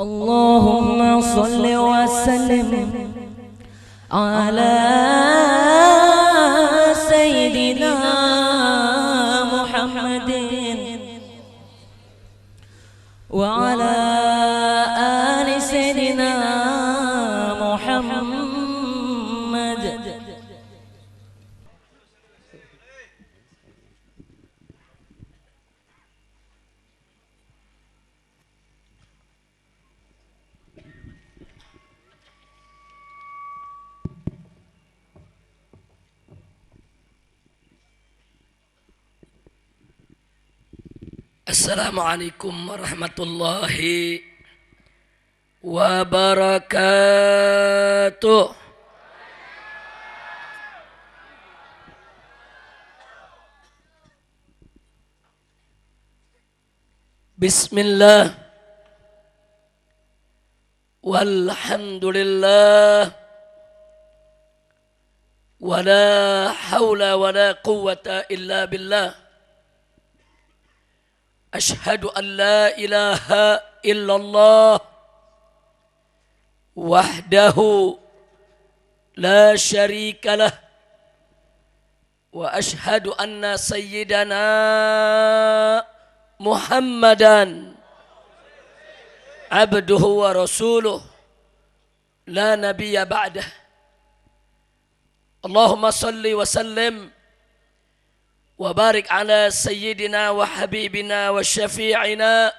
اللهم صل وسلم على سيدنا محمد وعلى آل سيدنا محمد. Assalamualaikum warahmatullahi wabarakatuh. Bismillah walhamdulillah wala hawla wala quwwata illa billah. Ashhadu an la ilaha illallah wahdahu la syarika lah wa ashhadu anna sayyidana Muhammadan abduhu wa rasuluh la nabiyya ba'dah. Allahumma salli wa sallim wa barik ala sayyidina wa habibina wa syafi'ina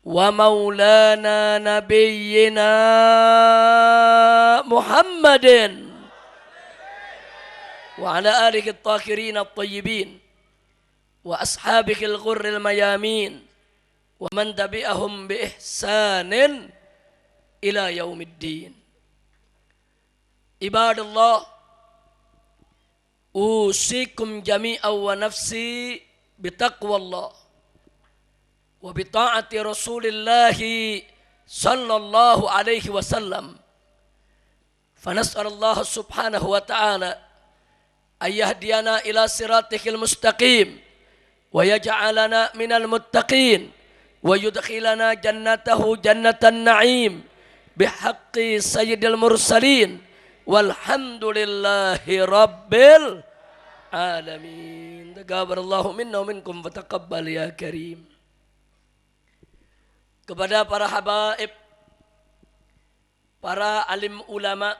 wa maulana nabiyyina Muhammadin wa ala alihi at-tahirin at-tayyibin wa ashabihi al-ghurril mayamin wa man tabi'ahum bi ihsanin ila yaumiddin. Ibadallah, usikum jami'an wa nafsi bitaqwallah wa bita'ati rasulillahi sallallahu alaihi wasallam. Fanas'alullah subhanahu wa ta'ala ayyahdiyana ila siratihil mustaqim wa yaj'alana minal muttaqin wa yudkhilana jannatahu jannatan na'im bihaqqi sayyidil mursalin walhamdulillahi rabbil alamin. Taqabbalallahu minna wa minkum wa taqabbal ya karim. Kepada para habaib, para alim ulama,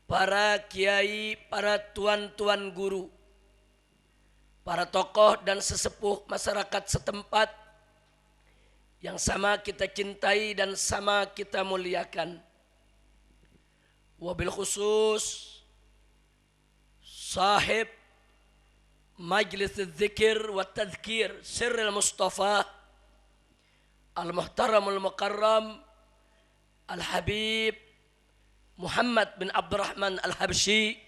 para kiai, para tuan-tuan guru, para tokoh dan sesepuh masyarakat setempat yang sama kita cintai dan sama kita muliakan. Wabil khusus sahib majlis dzikir wa tadhkir sirril mustafa al-muhtaramul mukarram al-habib Muhammad bin Abdurrahman al-Habsyi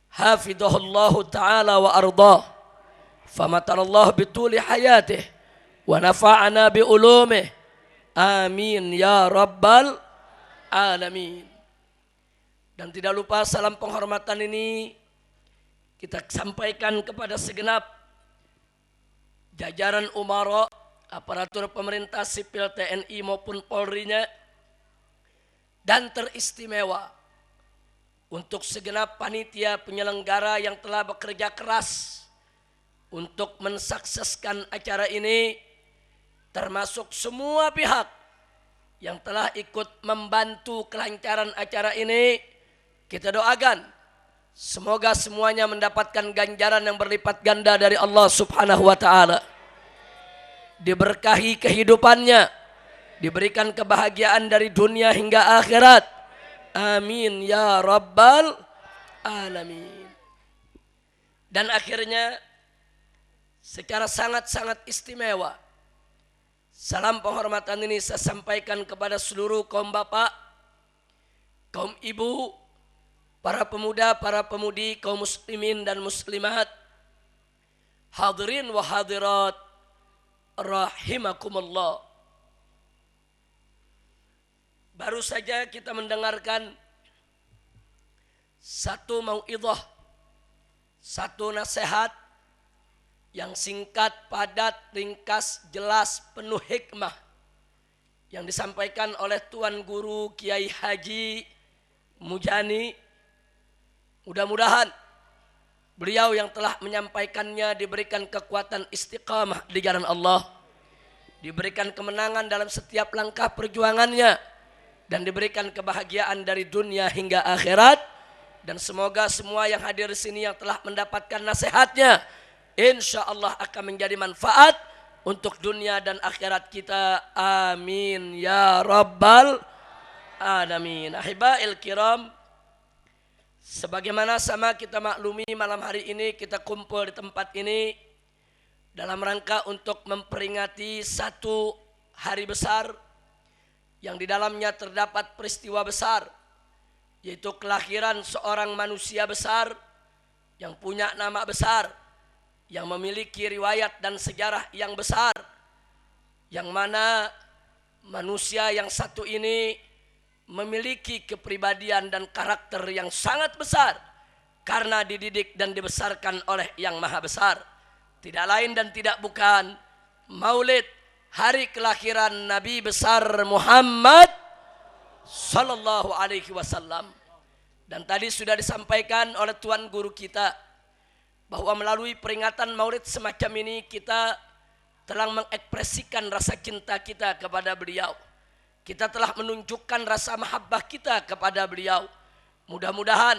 hafidhahullahu ta'ala wa ardah famatarallahu bituli hayatih wa nafa'ana bi ulumih amin ya rabbal alamin. Dan tidak lupa salam penghormatan ini kita sampaikan kepada segenap jajaran umara, aparatur pemerintah sipil TNI maupun Polri-nya, dan teristimewa untuk segenap panitia penyelenggara yang telah bekerja keras untuk mensukseskan acara ini, termasuk semua pihak yang telah ikut membantu kelancaran acara ini. Kita doakan semoga semuanya mendapatkan ganjaran yang berlipat ganda dari Allah subhanahu wa ta'ala. Diberkahi kehidupannya, diberikan kebahagiaan dari dunia hingga akhirat. Amin ya rabbal alamin. Dan akhirnya secara sangat-sangat istimewa, salam penghormatan ini saya sampaikan kepada seluruh kaum bapak, kaum ibu, para pemuda, para pemudi, kaum muslimin dan muslimat, hadirin wa hadirat rahimakumullah. Baru saja kita mendengarkan satu mau'idhah, satu nasihat yang singkat, padat, ringkas, jelas, penuh hikmah yang disampaikan oleh Tuan Guru Kiai Haji Mujani. Mudah-mudahan beliau yang telah menyampaikannya diberikan kekuatan istiqamah di jalan Allah, diberikan kemenangan dalam setiap langkah perjuangannya, dan diberikan kebahagiaan dari dunia hingga akhirat. Dan semoga semua yang hadir di sini yang telah mendapatkan nasihatnya, insya Allah akan menjadi manfaat untuk dunia dan akhirat kita. Amin ya rabbal alamin. Ahibail kiram, sebagaimana sama kita maklumi, malam hari ini kita kumpul di tempat ini dalam rangka untuk memperingati satu hari besar yang di dalamnya terdapat peristiwa besar, yaitu kelahiran seorang manusia besar yang punya nama besar, yang memiliki riwayat dan sejarah yang besar, yang mana manusia yang satu ini memiliki kepribadian dan karakter yang sangat besar karena dididik dan dibesarkan oleh Yang Maha Besar. Tidak lain dan tidak bukan Maulid, hari kelahiran Nabi besar Muhammad sallallahu alaihi wasallam. Dan tadi sudah disampaikan oleh Tuan Guru kita bahwa melalui peringatan Maulid semacam ini kita telah mengekspresikan rasa cinta kita kepada beliau. Kita telah menunjukkan rasa mahabbah kita kepada beliau. Mudah-mudahan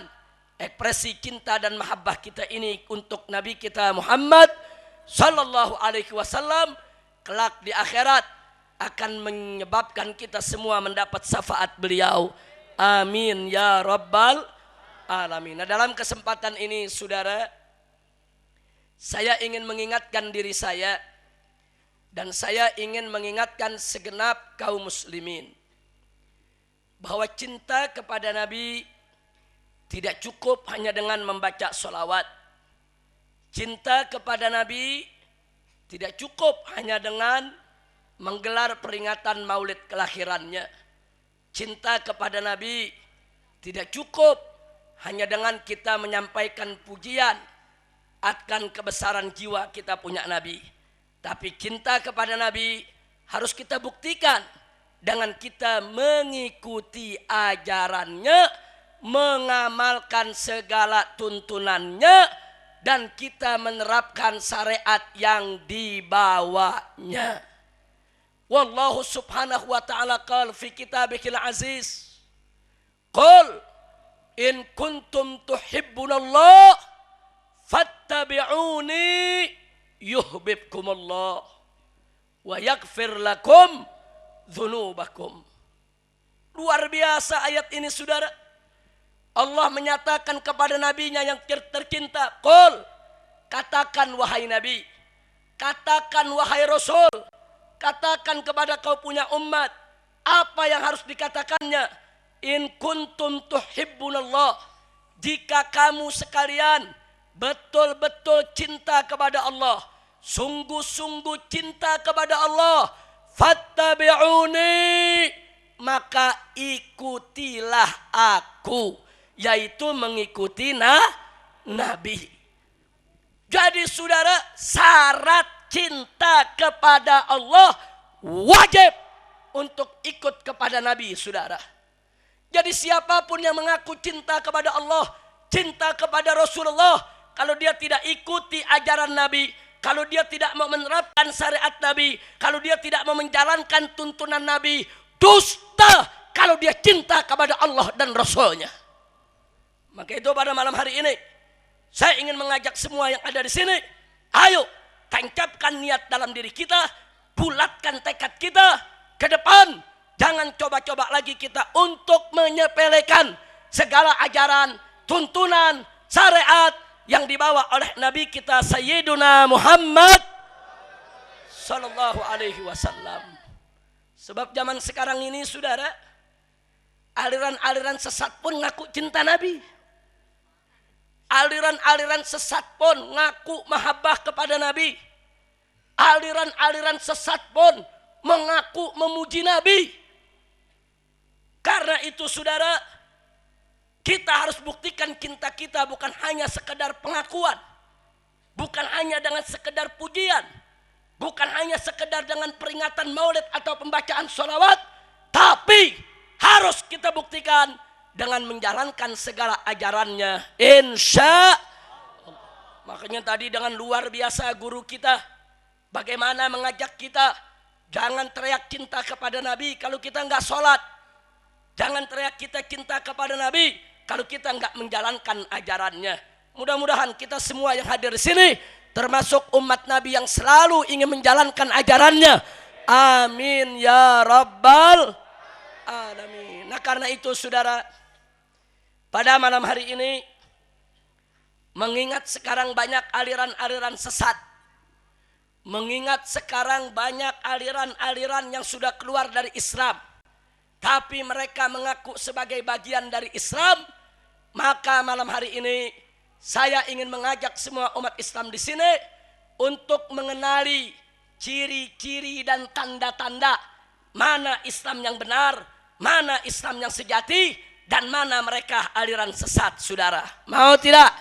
ekspresi cinta dan mahabbah kita ini untuk Nabi kita Muhammad sallallahu alaihi wasallam kelak di akhirat akan menyebabkan kita semua mendapat syafaat beliau. Amin ya rabbal alamin. Nah, dalam kesempatan ini saudara, saya ingin mengingatkan diri saya dan saya ingin mengingatkan segenap kaum muslimin bahwa cinta kepada Nabi tidak cukup hanya dengan membaca sholawat. Cinta kepada Nabi tidak cukup hanya dengan menggelar peringatan maulid kelahirannya. Cinta kepada Nabi tidak cukup hanya dengan kita menyampaikan pujian akan kebesaran jiwa kita punya Nabi. Tapi cinta kepada Nabi harus kita buktikan dengan kita mengikuti ajarannya, mengamalkan segala tuntunannya, dan kita menerapkan syariat yang dibawanya. Wallahu subhanahu wa ta'ala qala fi kitabihil aziz, qul in kuntum tuhibbunallah fattabi'uni yuhibbukumullah wa yaghfir lakum dzunubakum. Luar biasa ayat ini saudara. Allah menyatakan kepada nabinya yang tercinta, qul, katakan wahai nabi, katakan wahai rasul, katakan kepada kau punya umat, apa yang harus dikatakannya? In kuntum tuhibbunallah, jika kamu sekalian betul-betul cinta kepada Allah, sungguh-sungguh cinta kepada Allah, fattabi'uni, maka ikutilah aku, yaitu mengikuti Nabi. Jadi saudara, syarat cinta kepada Allah wajib untuk ikut kepada Nabi saudara. Jadi siapapun yang mengaku cinta kepada Allah, cinta kepada Rasulullah, kalau dia tidak ikuti ajaran Nabi, kalau dia tidak mau menerapkan syariat Nabi, kalau dia tidak mau menjalankan tuntunan Nabi, dusta kalau dia cinta kepada Allah dan Rasulnya. Maka itu pada malam hari ini saya ingin mengajak semua yang ada di sini, ayo tancapkan niat dalam diri kita, bulatkan tekad kita ke depan. Jangan coba-coba lagi kita untuk menyepelekan segala ajaran, tuntunan, syariat yang dibawa oleh Nabi kita Sayyiduna Muhammad sallallahu alaihi wasallam. Sebab zaman sekarang ini saudara, aliran-aliran sesat pun ngaku cinta Nabi. Aliran-aliran sesat pun ngaku mahabbah kepada Nabi. Aliran-aliran sesat pun mengaku memuji Nabi. Karena itu saudara, kita harus buktikan cinta kita bukan hanya sekedar pengakuan, bukan hanya dengan sekedar pujian, bukan hanya sekedar dengan peringatan maulid atau pembacaan sholawat, tapi harus kita buktikan dengan menjalankan segala ajarannya. Insya Allah. Makanya tadi dengan luar biasa guru kita bagaimana mengajak kita, jangan teriak cinta kepada Nabi kalau kita nggak sholat. Jangan teriak kita cinta kepada Nabi kalau kita nggak menjalankan ajarannya. Mudah-mudahan kita semua yang hadir di sini termasuk umat Nabi yang selalu ingin menjalankan ajarannya. Amin ya rabbal alamin. Nah karena itu saudara, pada malam hari ini mengingat sekarang banyak aliran-aliran sesat, mengingat sekarang banyak aliran-aliran yang sudah keluar dari Islam, tapi mereka mengaku sebagai bagian dari Islam, maka malam hari ini saya ingin mengajak semua umat Islam di sini untuk mengenali ciri-ciri dan tanda-tanda mana Islam yang benar, mana Islam yang sejati, dan mana mereka aliran sesat, saudara. Mau tidak?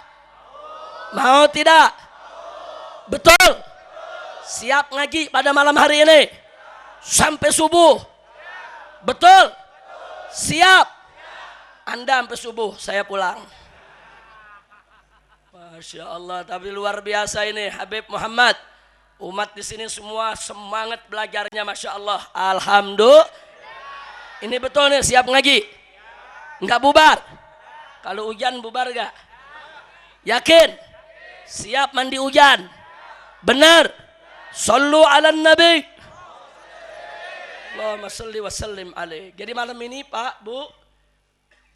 Mau tidak? Betul? Siap ngaji pada malam hari ini? Sampai subuh? Betul? Siap? Anda sampai subuh, saya pulang. Masya Allah, tapi luar biasa ini Habib Muhammad. Umat di sini semua semangat belajarnya, Masya Allah. Alhamdulillah. Ini betul nih, siap ngaji? Enggak bubar? Kalau hujan bubar gak? Yakin? Siap mandi hujan? Benar? Sallu ala nabi. Allahumma salli wa sallim alaih. Jadi malam ini Pak, Bu,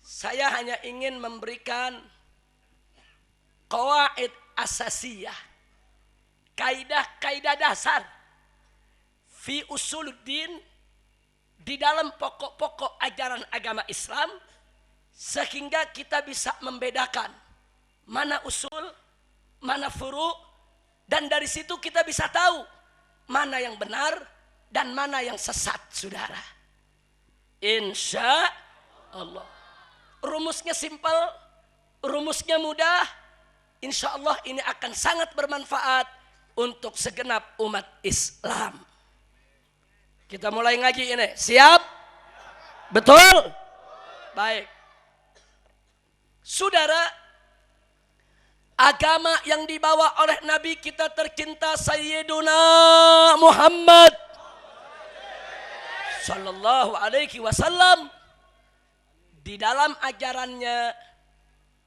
saya hanya ingin memberikan qawaid asasiyah, kaidah-kaidah dasar fi usuluddin, di dalam pokok-pokok ajaran agama Islam, sehingga kita bisa membedakan mana usul, mana furu', dan dari situ kita bisa tahu mana yang benar dan mana yang sesat, saudara. Insya Allah. Rumusnya simpel, rumusnya mudah. Insya Allah ini akan sangat bermanfaat untuk segenap umat Islam. Kita mulai ngaji ini. Siap? Betul? Baik. Saudara, agama yang dibawa oleh Nabi kita tercinta Sayyiduna Muhammad Sallallahu Alaihi Wasallam, di dalam ajarannya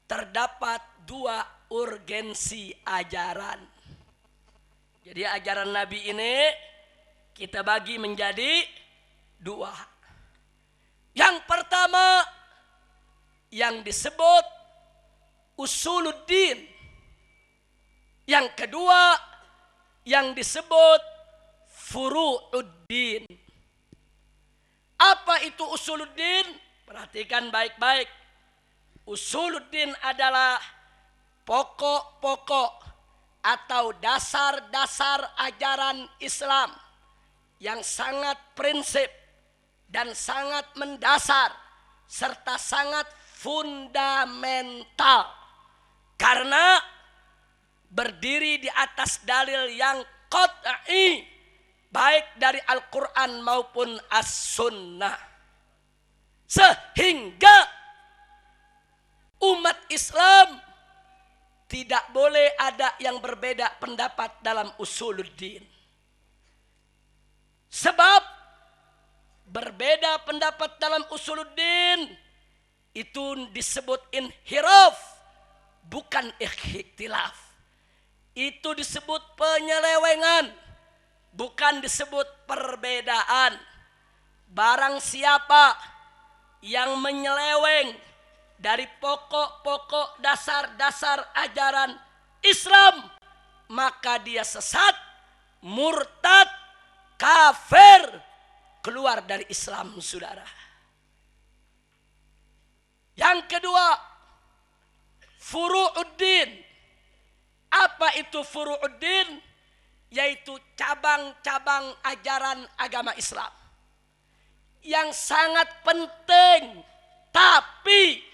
terdapat dua urgensi ajaran. Jadi ajaran Nabi ini kita bagi menjadi dua. Yang pertama yang disebut usuluddin. Yang kedua yang disebut furu'uddin. Apa itu usuluddin? Perhatikan baik-baik. Usuluddin adalah pokok-pokok atau dasar-dasar ajaran Islam yang sangat prinsip dan sangat mendasar serta sangat fundamental, karena berdiri di atas dalil yang qat'i baik dari Al-Quran maupun As-Sunnah, sehingga umat Islam tidak boleh ada yang berbeda pendapat dalam usuluddin. Sebab berbeda pendapat dalam usuluddin itu disebut inhiraf, bukan ikhtilaf. Itu disebut penyelewengan, bukan disebut perbedaan. Barang siapa yang menyeleweng dari pokok-pokok dasar-dasar ajaran Islam, maka dia sesat, murtad, kafir, keluar dari Islam, saudara. Yang kedua, furu'uddin. Apa itu furu'uddin? Yaitu cabang-cabang ajaran agama Islam yang sangat penting, tapi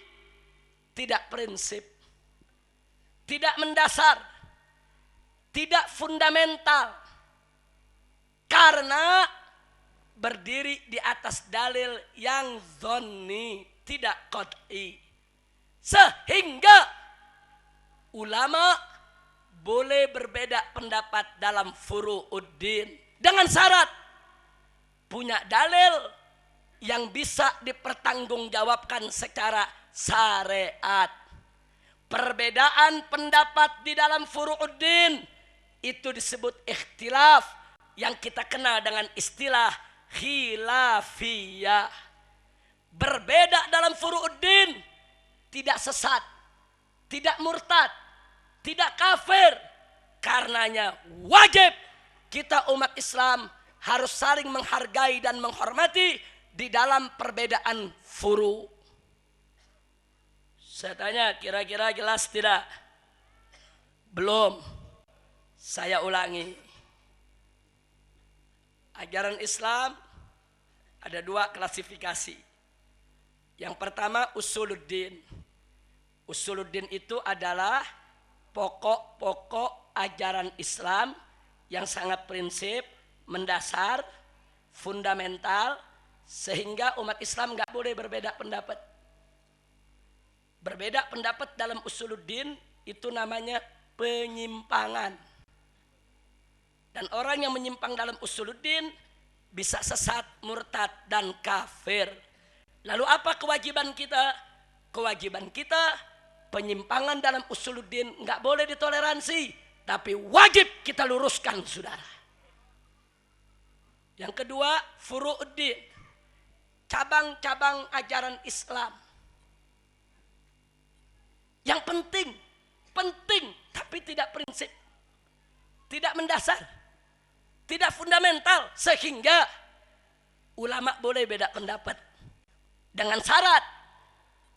tidak prinsip, tidak mendasar, tidak fundamental, Karena berdiri di atas dalil yang zonni, tidak qat'i. Sehingga ulama boleh berbeda pendapat dalam furu'uddin dengan syarat punya dalil yang bisa dipertanggungjawabkan secara syariat. Perbedaan pendapat di dalam furu'uddin itu disebut ikhtilaf, yang kita kenal dengan istilah khilafiyah. Berbeda dalam furu'uddin tidak sesat, tidak murtad, tidak kafir. Karenanya wajib kita umat Islam harus saling menghargai dan menghormati di dalam perbedaan furu. Saya tanya, kira-kira jelas tidak? Belum. Saya ulangi. Ajaran Islam ada dua klasifikasi. Yang pertama usuluddin. Usuluddin itu adalah pokok-pokok ajaran Islam yang sangat prinsip, mendasar, fundamental, sehingga umat Islam nggak boleh berbeda pendapat. Berbeda pendapat dalam usuluddin itu namanya penyimpangan. Dan orang yang menyimpang dalam usuluddin bisa sesat, murtad, dan kafir. Lalu apa kewajiban kita? Kewajiban kita, penyimpangan dalam usuluddin nggak boleh ditoleransi, tapi wajib kita luruskan, saudara. Yang kedua, furu'uddin, cabang-cabang ajaran Islam. Yang penting, tapi tidak prinsip, tidak mendasar, tidak fundamental, sehingga ulama boleh beda pendapat dengan syarat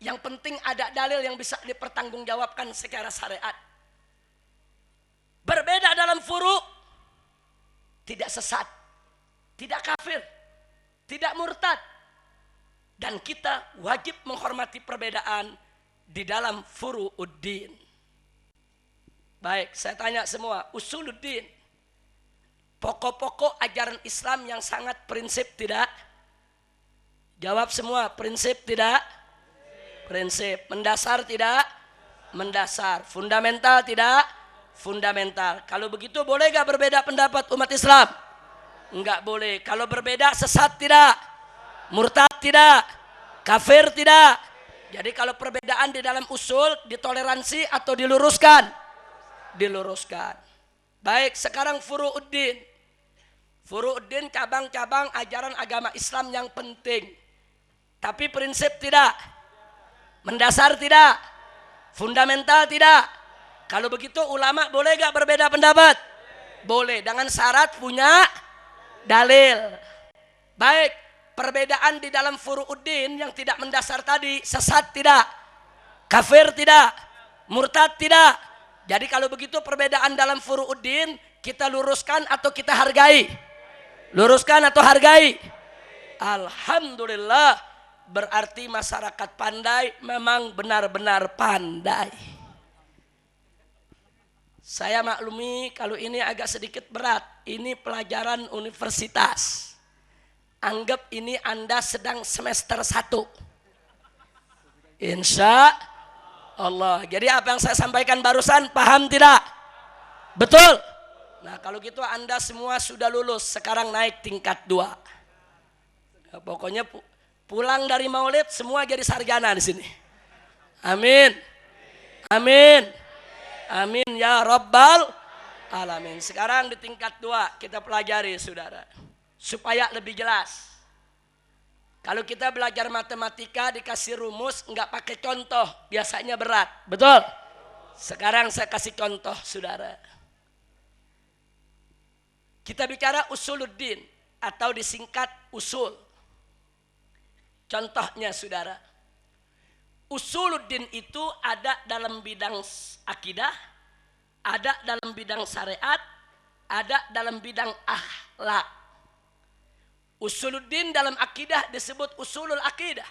yang penting ada dalil yang bisa dipertanggungjawabkan secara syariat. Berbeda dalam furu', tidak sesat, tidak kafir, tidak murtad, dan kita wajib menghormati perbedaan di dalam furu'uddin. Baik, saya tanya semua, usuluddin, pokok-pokok ajaran Islam yang sangat prinsip tidak? Jawab semua, prinsip tidak? Prinsip. Mendasar tidak? Mendasar. Fundamental tidak? Fundamental. Kalau begitu boleh gak berbeda pendapat umat Islam? Enggak boleh. Kalau berbeda sesat tidak? Murtad tidak? Kafir tidak? Jadi kalau perbedaan di dalam usul ditoleransi atau diluruskan? Diluruskan. Baik, sekarang furu'uddin. Furu'uddin cabang-cabang ajaran agama Islam yang penting. Tapi prinsip tidak? Mendasar tidak? Fundamental tidak? Kalau begitu ulama boleh gak berbeda pendapat? Boleh, dengan syarat punya dalil. Baik, perbedaan di dalam furu'uddin yang tidak mendasar tadi, sesat tidak? Kafir tidak? Murtad tidak? Jadi kalau begitu perbedaan dalam furu'uddin kita luruskan atau kita hargai? Luruskan atau hargai? Alhamdulillah, berarti masyarakat pandai memang benar-benar pandai. Saya maklumi kalau ini agak sedikit berat. Ini pelajaran universitas. Anggap ini Anda sedang semester 1. Insya Allah. Jadi apa yang saya sampaikan barusan paham tidak? Betul? Nah kalau gitu Anda semua sudah lulus. Sekarang naik tingkat 2. Nah, pokoknya pulang dari maulid semua jadi sarjana di sini. Amin. Amin. Amin ya Rabbal Alamin. Sekarang di tingkat 2 kita pelajari, saudara, supaya lebih jelas. Kalau kita belajar matematika dikasih rumus nggak pakai contoh, biasanya berat, betul? Sekarang saya kasih contoh, saudara. Kita bicara usuluddin atau disingkat usul. Contohnya, saudara, usuluddin itu ada dalam bidang akidah, ada dalam bidang syariat, ada dalam bidang akhlak. Usuluddin dalam akidah disebut usulul akidah.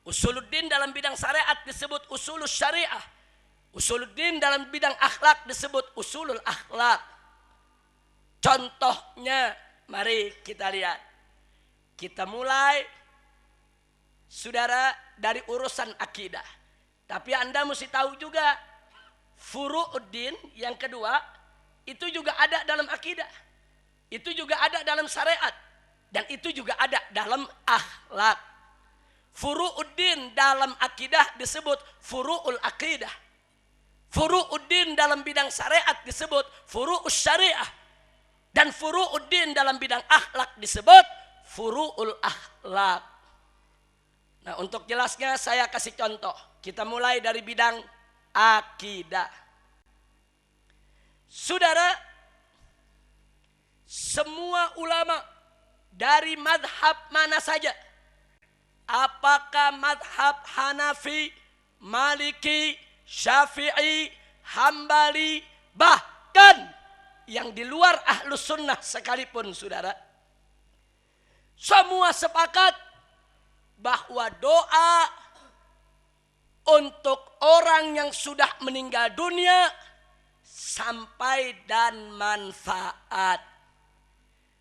Usuluddin dalam bidang syariat disebut usulul syariah. Usuluddin dalam bidang akhlak disebut usulul akhlak. Contohnya Mari kita lihat. Kita mulai, saudara, dari urusan akidah. Tapi Anda mesti tahu juga, furu'uddin yang kedua, itu juga ada dalam akidah. Itu juga ada dalam syariat. Dan itu juga ada dalam akhlak. Furu'uddin dalam akidah disebut furu'ul akidah. Furu'uddin dalam bidang syariat disebut furu'us syariah. Dan furu'uddin dalam bidang akhlak disebut furu'ul akhlak. Nah, untuk jelasnya saya kasih contoh. Kita mulai dari bidang akidah. Saudara, semua ulama dari madhab mana saja, apakah madhab Hanafi, Maliki, Syafi'i, Hambali, bahkan yang di luar ahlus sunnah sekalipun, saudara, semua sepakat bahwa doa untuk orang yang sudah meninggal dunia sampai dan manfaat.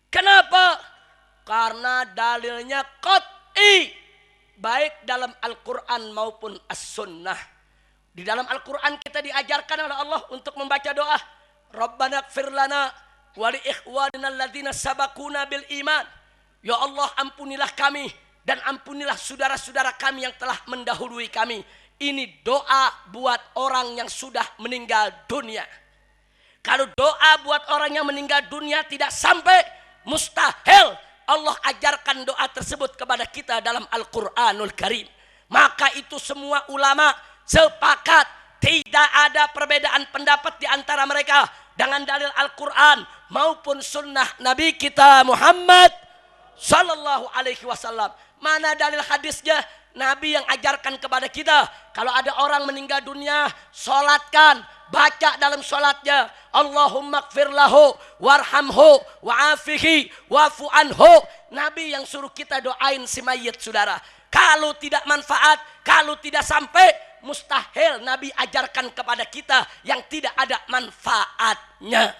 Kenapa? Karena dalilnya qat'i, baik dalam Al-Quran maupun As-Sunnah. Di dalam Al-Quran kita diajarkan oleh Allah untuk membaca doa, Rabbana ighfir lana wa li ikhwanina alladzina sabaquna bil iman. Ya Allah, ampunilah kami dan ampunilah saudara-saudara kami yang telah mendahului kami. Ini doa buat orang yang sudah meninggal dunia. Kalau doa buat orang yang meninggal dunia tidak sampai, mustahil Allah ajarkan doa tersebut kepada kita dalam Al-Quranul Karim. Maka itu semua ulama sepakat, tidak ada perbedaan pendapat di antara mereka dengan dalil Al-Quran maupun sunnah Nabi kita Muhammad Sallallahu Alaihi Wasallam. Mana dalil hadisnya? Nabi yang ajarkan kepada kita, kalau ada orang meninggal dunia, sholatkan, baca dalam sholatnya, Allahumma gfir lahu warhamhu wa'afihi wa'fu anhu. Nabi yang suruh kita doain si mayit, saudara. Kalau tidak manfaat, kalau tidak sampai, mustahil Nabi ajarkan kepada kita yang tidak ada manfaatnya.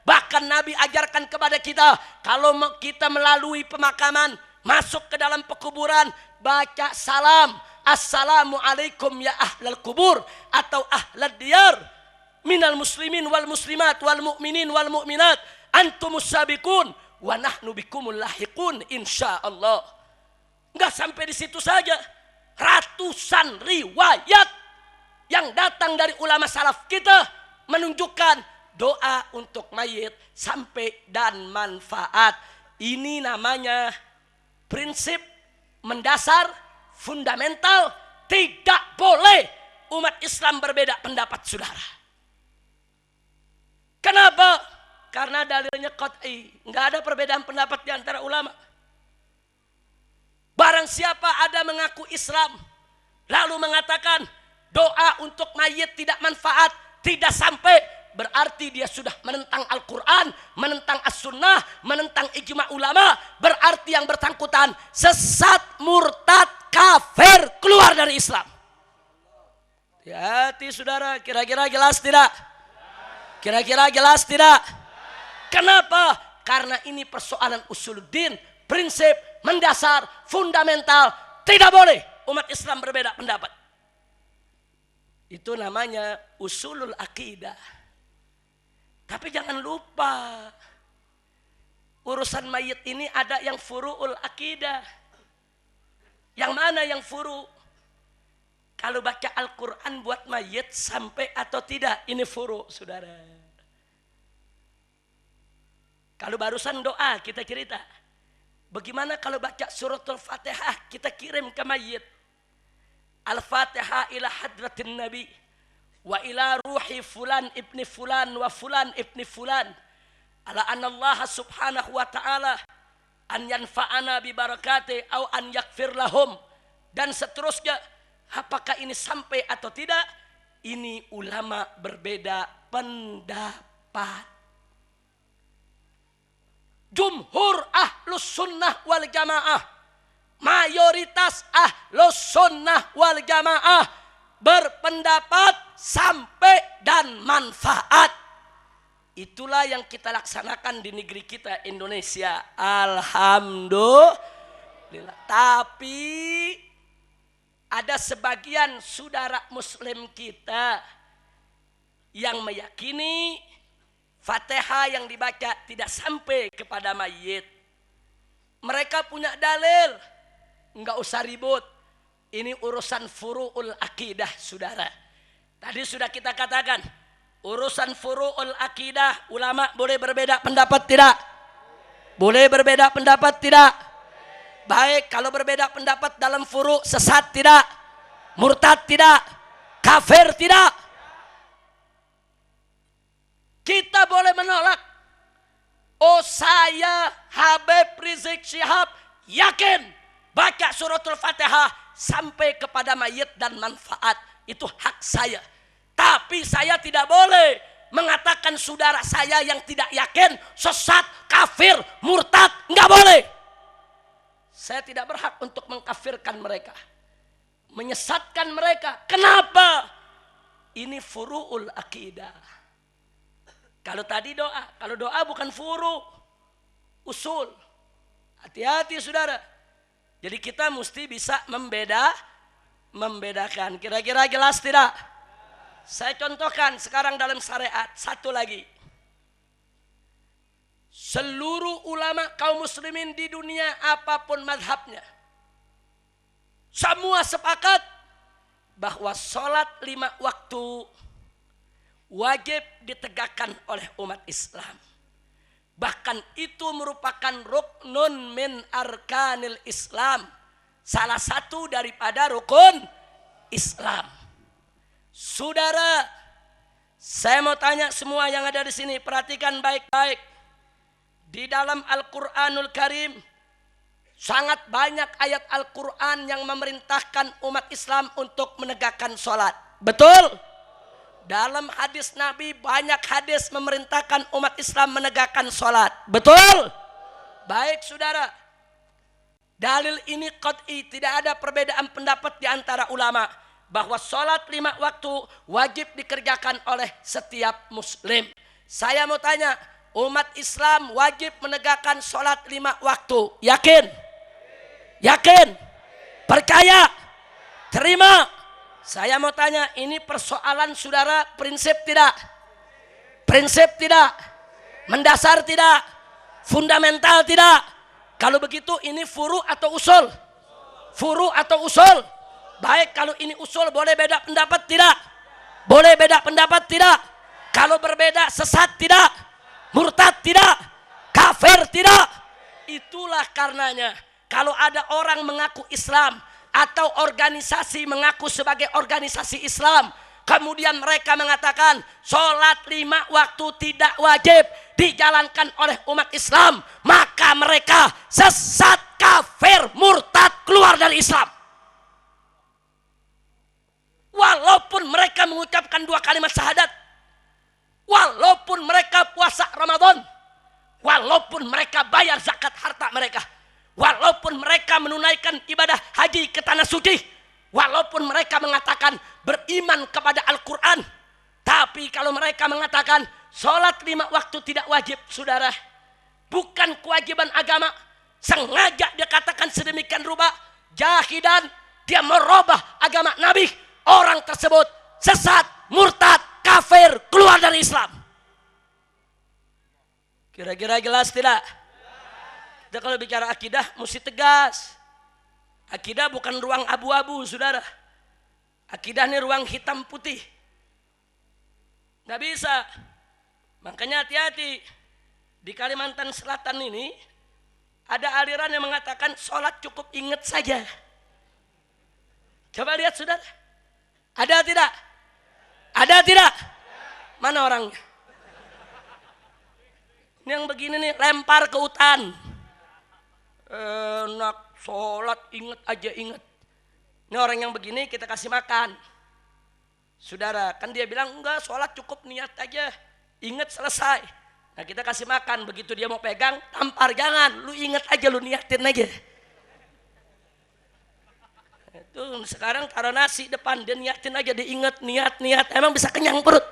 Bahkan Nabi ajarkan kepada kita, kalau kita melalui pemakaman, masuk ke dalam pekuburan, baca salam, assalamualaikum ya ahlal kubur, atau ahlad diyar, minal muslimin wal muslimat wal mu'minin wal mu'minat, antumus sabiqun wa nahnu bikumul lahiqun insyaallah. Enggak sampai di situ saja, ratusan riwayat yang datang dari ulama salaf kita menunjukkan doa untuk mayit sampai dan manfaat. Ini namanya prinsip mendasar, fundamental. Tidak boleh umat Islam berbeda pendapat, saudara. Kenapa? Karena dalilnya qat'i, nggak ada perbedaan pendapat di antara ulama. Barang siapa ada mengaku Islam lalu mengatakan doa untuk mayit tidak manfaat, tidak sampai, berarti dia sudah menentang Al-Quran, menentang As-Sunnah, menentang ijma ulama. Berarti yang bersangkutan sesat, murtad, kafir, keluar dari Islam. Hati-hati, saudara. Kira-kira jelas tidak? Kira-kira jelas tidak? Kenapa? Karena ini persoalan usuluddin, prinsip mendasar, fundamental. Tidak boleh umat Islam berbeda pendapat. Itu namanya usulul akidah. Tapi jangan lupa, urusan mayit ini ada yang furu'ul akidah. Yang mana yang furu'? Kalau baca Al-Quran buat mayit sampai atau tidak, ini furu', saudara. Kalau barusan doa kita cerita, bagaimana kalau baca suratul Fatihah kita kirim ke mayit? Al-Fatihah ila hadratin Nabi wa ila ruhi fulan ibni fulan wa fulan ibni fulan ala anna Allah subhanahu wa ta'ala an yanfa'ana bi barakati au an yakfir lahum, dan seterusnya. Apakah ini sampai atau tidak? Ini ulama berbeda pendapat. Jumhur ahlus sunnah wal jamaah, mayoritas ahlus sunnah wal jamaah berpendapat sampai dan manfaat. Itulah yang kita laksanakan di negeri kita Indonesia. Alhamdulillah. Tapi ada sebagian saudara muslim kita yang meyakini Fatihah yang dibaca tidak sampai kepada mayit. Mereka punya dalil. Enggak usah ribut. Ini urusan furu'ul akidah, saudara. Tadi sudah kita katakan, urusan furu'ul akidah, ulama boleh berbeda pendapat tidak? Boleh berbeda pendapat tidak? Baik, kalau berbeda pendapat dalam furu' sesat tidak? Murtad tidak? Kafir tidak? Kita boleh menolak. Oh, saya Habib Rizik Syihab yakin baca suratul Fatihah sampai kepada mayit dan manfaat. Itu hak saya. Tapi saya tidak boleh mengatakan saudara saya yang tidak yakin sesat, kafir, murtad. Enggak boleh. Saya tidak berhak untuk mengkafirkan mereka, menyesatkan mereka. Kenapa? Ini furu'ul akidah. Kalau tadi doa, kalau doa bukan furu, usul. Hati-hati saudara. Jadi kita mesti bisa membedakan. Kira-kira jelas tidak? Saya contohkan sekarang dalam syariat. Satu lagi. Seluruh ulama kaum muslimin di dunia apapun mazhabnya, semua sepakat bahwa sholat 5 waktu wajib ditegakkan oleh umat Islam. Bahkan itu merupakan ruknun min arkanil Islam. Salah satu daripada rukun Islam. Saudara, saya mau tanya semua yang ada di sini, perhatikan baik-baik. Di dalam Al-Quranul Karim, sangat banyak ayat Al-Quran yang memerintahkan umat Islam untuk menegakkan sholat. Betul? Dalam hadis Nabi banyak hadis memerintahkan umat Islam menegakkan sholat. Betul? Baik saudara. Dalil ini qat'i, tidak ada perbedaan pendapat di antara ulama bahwa sholat 5 waktu wajib dikerjakan oleh setiap muslim. Saya mau tanya, umat Islam wajib menegakkan sholat 5 waktu. Yakin? Yakin? Percaya? Terima? Saya mau tanya, ini persoalan saudara prinsip tidak? Prinsip tidak? Mendasar tidak? Fundamental tidak? Kalau begitu ini furu atau usul? Furu atau usul? Baik, kalau ini usul boleh beda pendapat tidak? Boleh beda pendapat tidak? Kalau berbeda sesat tidak? Murtad tidak? Kafir tidak? Itulah karenanya kalau ada orang mengaku Islam atau organisasi mengaku sebagai organisasi Islam, kemudian mereka mengatakan sholat 5 waktu tidak wajib dijalankan oleh umat Islam, maka mereka sesat, kafir, murtad, keluar dari Islam. Walaupun mereka mengucapkan 2 kalimat syahadat, walaupun mereka puasa Ramadan, walaupun mereka bayar zakat harta mereka, walaupun mereka menunaikan ibadah haji ke tanah suci, walaupun mereka mengatakan beriman kepada Al-Quran, tapi kalau mereka mengatakan sholat 5 waktu tidak wajib, saudara, bukan kewajiban agama, sengaja dia katakan sedemikian rupa, jahidan, dia merubah agama Nabi, orang tersebut sesat, murtad, kafir, keluar dari Islam. Kira-kira jelas tidak? Kita kalau bicara akidah mesti tegas. Akidah bukan ruang abu-abu, saudara. Akidah ini ruang hitam putih. Nggak bisa. Makanya hati-hati. Di Kalimantan Selatan ini ada aliran yang mengatakan sholat cukup ingat saja. Coba lihat saudara. Ada tidak? Ada tidak? Mana orangnya? Ini yang begini nih, lempar ke hutan. Enak, sholat ingat aja ingat. Ini orang yang begini kita kasih makan. Saudara, kan dia bilang enggak, sholat cukup niat aja, ingat selesai. Nah kita kasih makan, begitu dia mau pegang, tampar, jangan, lu ingat aja, lu niatin aja. Itu sekarang taruh nasi depan, dia niatin aja, dia ingat, niat, emang bisa kenyang perut.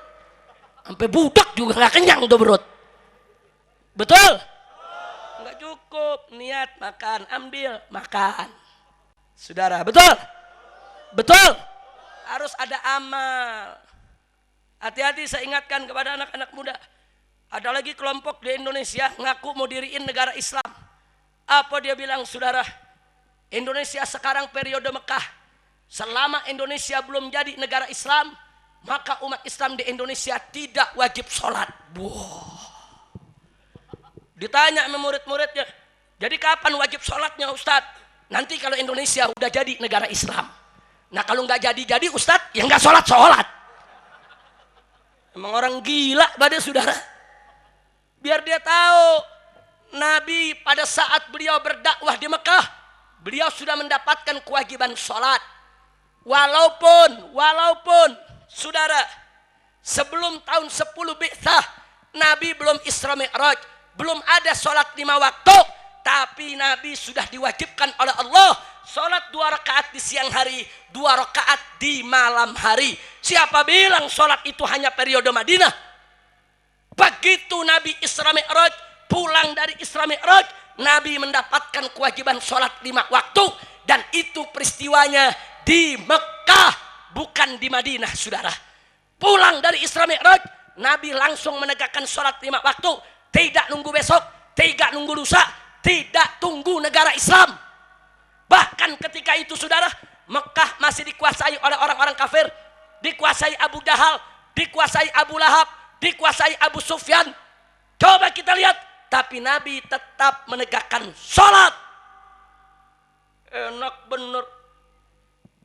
Sampai budak juga nggak kenyang tuh perut. Betul? Nggak cukup, niat makan, ambil, makan. Saudara, betul? Betul? Harus ada amal. Hati-hati, saya ingatkan kepada anak-anak muda. Ada lagi kelompok di Indonesia ngaku mau diriin negara Islam. Apa dia bilang, saudara? Indonesia sekarang periode Mekah. Selama Indonesia belum jadi negara Islam, maka umat Islam di Indonesia tidak wajib sholat. Ditanya sama murid-muridnya, jadi kapan wajib sholatnya Ustadz? Nanti kalau Indonesia udah jadi negara Islam. Nah kalau nggak jadi Ustadz, ya nggak sholat. Emang orang gila pada saudara. Biar dia tahu, Nabi pada saat beliau berdakwah di Mekah, beliau sudah mendapatkan kewajiban sholat. Walaupun saudara, sebelum tahun 10 Bi'tsah, Nabi belum Isra Mi'raj, belum ada sholat 5 waktu, tapi Nabi sudah diwajibkan oleh Allah sholat 2 rakaat di siang hari, 2 rakaat di malam hari. Siapa bilang sholat itu hanya periode Madinah? Begitu Nabi Isra Mi'raj, pulang dari Isra Mi'raj, Nabi mendapatkan kewajiban sholat 5 waktu, dan itu peristiwanya di Mekah, bukan di Madinah, saudara. Pulang dari Isra Mi'raj, Nabi langsung menegakkan sholat 5 waktu, tidak nunggu besok, tidak nunggu lusa, tidak tunggu negara Islam. Bahkan ketika itu, saudara, Mekah masih dikuasai oleh orang-orang kafir, dikuasai Abu Jahal, dikuasai Abu Lahab, dikuasai Abu Sufyan. Coba kita lihat, tapi Nabi tetap menegakkan sholat. Enak bener.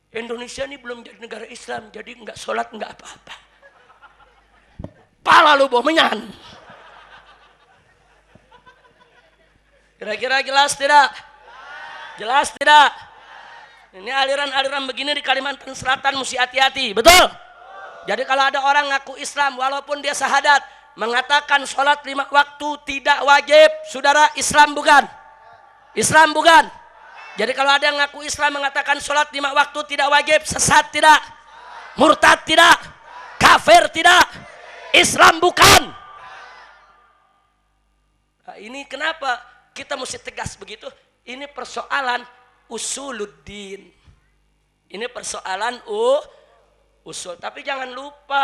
Indonesia ini belum jadi negara Islam, jadi nggak sholat nggak apa-apa. Pala lu bomenyan. Kira-kira jelas tidak? Jelas tidak? Ini aliran-aliran begini di Kalimantan Selatan mesti hati-hati, betul? Jadi kalau ada orang ngaku Islam walaupun dia syahadat, mengatakan sholat 5 waktu tidak wajib, saudara, Islam bukan? Islam bukan? Jadi kalau ada yang ngaku Islam mengatakan sholat 5 waktu tidak wajib, sesat tidak? Murtad tidak? Kafir tidak? Islam bukan? Nah, ini kenapa kita mesti tegas begitu? Ini persoalan usuluddin. Ini persoalan usul. Tapi jangan lupa,